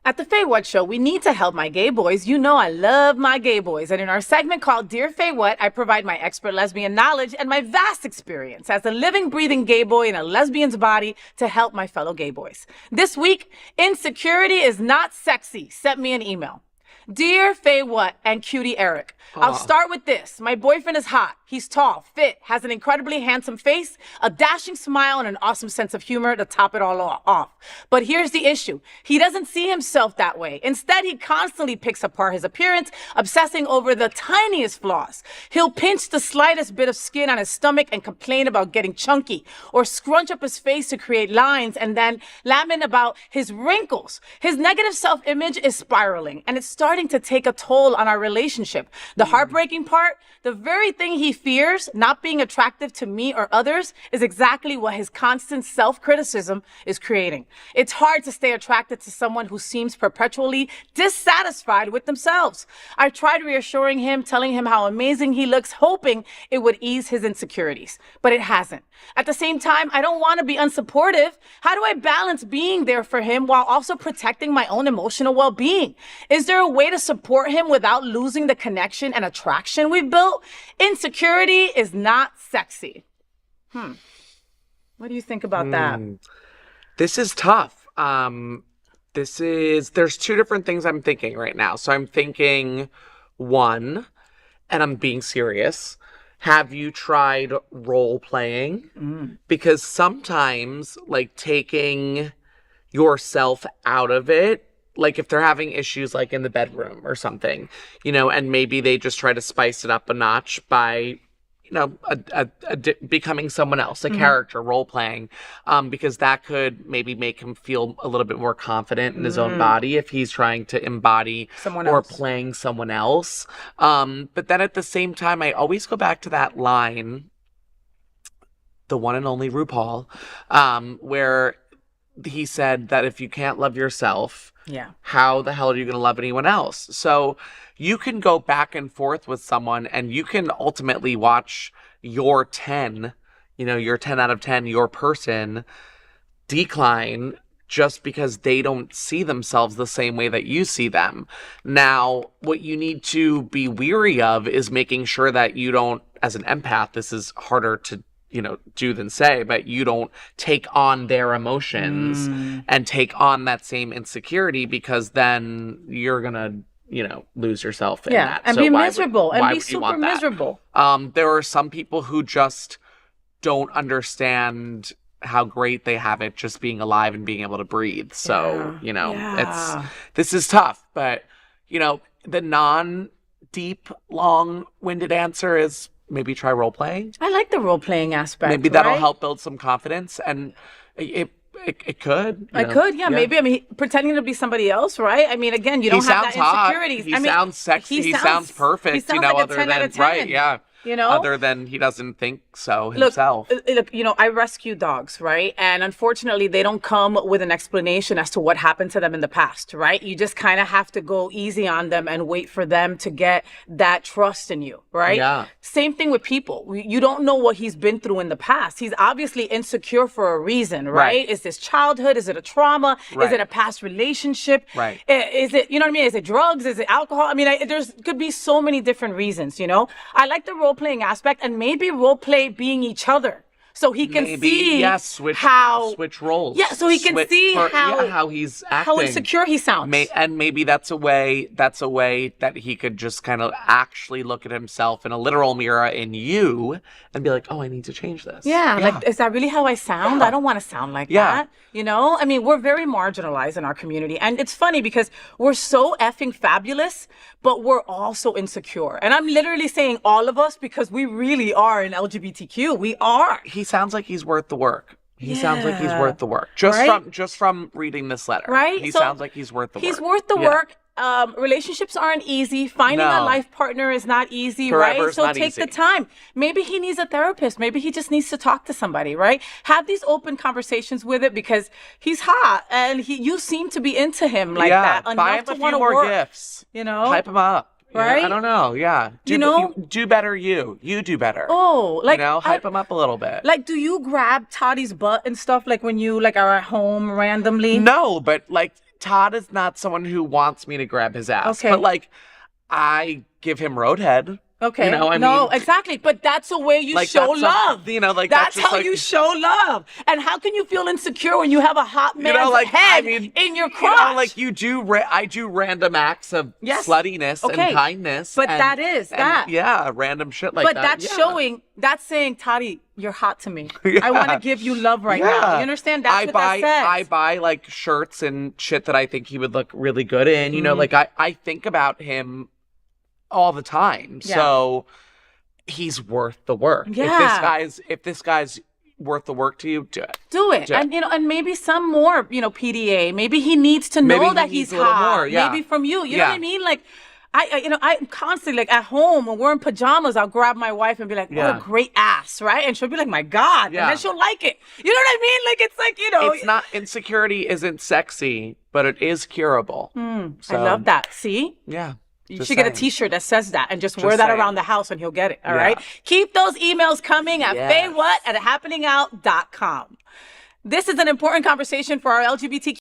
At the FayWhat Show, we need to help my gay boys. You know I love my gay boys. And in our segment called Dear FayWhat, I provide my expert lesbian knowledge and my vast experience as a living, breathing gay boy in a lesbian's body to help my fellow gay boys. This week, Insecurity is not sexy. Sent me an email. Dear FayWhat and Cutie Eric, I'll start with this. My boyfriend is hot. He's tall, fit, has an incredibly handsome face, a dashing smile, and an awesome sense of humor to top it all off. But here's the issue. He doesn't see himself that way. Instead, he constantly picks apart his appearance, obsessing over the tiniest flaws. He'll pinch the slightest bit of skin on his stomach and complain about getting chunky, or scrunch up his face to create lines and then lament about his wrinkles. His negative self-image is spiraling, and it's starting to take a toll on our relationship. The heartbreaking part, the very thing he fears, not being attractive to me or others, is exactly what his constant self-criticism is creating. It's hard to stay attracted to someone who seems perpetually dissatisfied with themselves. I tried reassuring him, telling him how amazing he looks, hoping it would ease his insecurities, but it hasn't. At the same time, I don't want to be unsupportive. How do I balance being there for him while also protecting my own emotional well-being? Is there a way to support him without losing the connection and attraction we've built? Insecurity is not sexy. What do you think about that? This is tough. There's two different things I'm thinking right now. So I'm thinking, one, and I'm being serious, have you tried role playing? Because sometimes, like, taking yourself out of it, like if they're having issues like in the bedroom or something, you know, and maybe they just try to spice it up a notch by, you know, becoming someone else, a character, role playing, because that could maybe make him feel a little bit more confident in his own body if he's trying to embody someone or playing someone else. But then at the same time, I always go back to that line, the one and only RuPaul, where he said that if you can't love yourself, how the hell are you going to love anyone else? So you can go back and forth with someone and you can ultimately watch your 10, you know, your 10 out of 10, your person decline just because they don't see themselves the same way that you see them. Now, what you need to be weary of is making sure that you don't, as an empath, this is harder to do than say, but you don't take on their emotions and take on that same insecurity, because then you're gonna, lose yourself in that. And so be miserable and be would you super miserable. There are some people who just don't understand how great they have it just being alive and being able to breathe. So, this is tough, but the non-deep, long-winded answer is maybe try role-playing. I like the role-playing aspect. Maybe that'll help build some confidence, and it could. Maybe. I mean, pretending to be somebody else, right? I mean, again, you don't have that insecurities. He sounds sexy. He sounds perfect. He sounds like a 10 out of 10. Right, yeah. Other than he doesn't think so himself. Look, I rescue dogs, right? And unfortunately, they don't come with an explanation as to what happened to them in the past, right? You just kind of have to go easy on them and wait for them to get that trust in you, right? Yeah. Same thing with people. You don't know what he's been through in the past. He's obviously insecure for a reason, right? Is this childhood? Is it a trauma? Right. Is it a past relationship? Right. Is it, you know what I mean? Is it drugs? Is it alcohol? I mean, there's could be so many different reasons, I like the role-playing aspect, and maybe role-play being each other. So he can see switch roles. Yeah, so he can see how he's acting, how insecure he sounds. And maybe that's a way that he could just kind of actually look at himself in a literal mirror in you and be like, oh, I need to change this. Yeah, like, is that really how I sound? I don't want to sound like that. I mean, we're very marginalized in our community. And it's funny because we're so effing fabulous, but we're also insecure. And I'm literally saying all of us because we really are in LGBTQ. We are. He sounds like he's worth the work. He sounds like he's worth the work. Just from reading this letter. Right? He sounds like he's worth the work. He's worth the work. Relationships aren't easy. Finding a life partner is not easy, right? So take the time. Maybe he needs a therapist. Maybe he just needs to talk to somebody, right? Have these open conversations with it, because he's hot and you seem to be into him like that. Buy him a few more gifts. Hype him up. Right? I don't know. Yeah. Do better. You do better. Oh, like, hype him up a little bit. Like, do you grab Tottie's butt and stuff like when you are at home randomly? No, but like, Todd is not someone who wants me to grab his ass. Okay. But like, I give him roadhead. Okay. You know, I no, mean, exactly. But that's the way you like, show that's love. you know, like that's just how like, you show love. And how can you feel insecure when you have a hot man's like, head I mean, in your crotch? You know, like you do, I do random acts of sluttiness and kindness. But that is that. Yeah, random shit like that. But that's showing, that's saying, Toddy, you're hot to me. I want to give you love right now. You understand? That's that says. I buy like shirts and shit that I think he would look really good in. You know, like I think about him all the time. Yeah. So he's worth the work. Yeah. If this guy's worth the work to you, do it. Do it. And you know, and maybe some more, you know, PDA. Maybe he needs to know that he's hot. A little more, yeah. Maybe from you. You know what I mean? Like I'm constantly like at home when we're in pajamas, I'll grab my wife and be like, what a great ass, right? And she'll be like, my God. Yeah. And then she'll like it. You know what I mean? Like, it's like, you know. It's not, insecurity isn't sexy, but it is curable. So, I love that. See? Yeah. You should get a t-shirt that says that and just wear that around the house and he'll get it. All right. Keep those emails coming at FayWhat at happeningout.com. This is an important conversation for our LGBTQ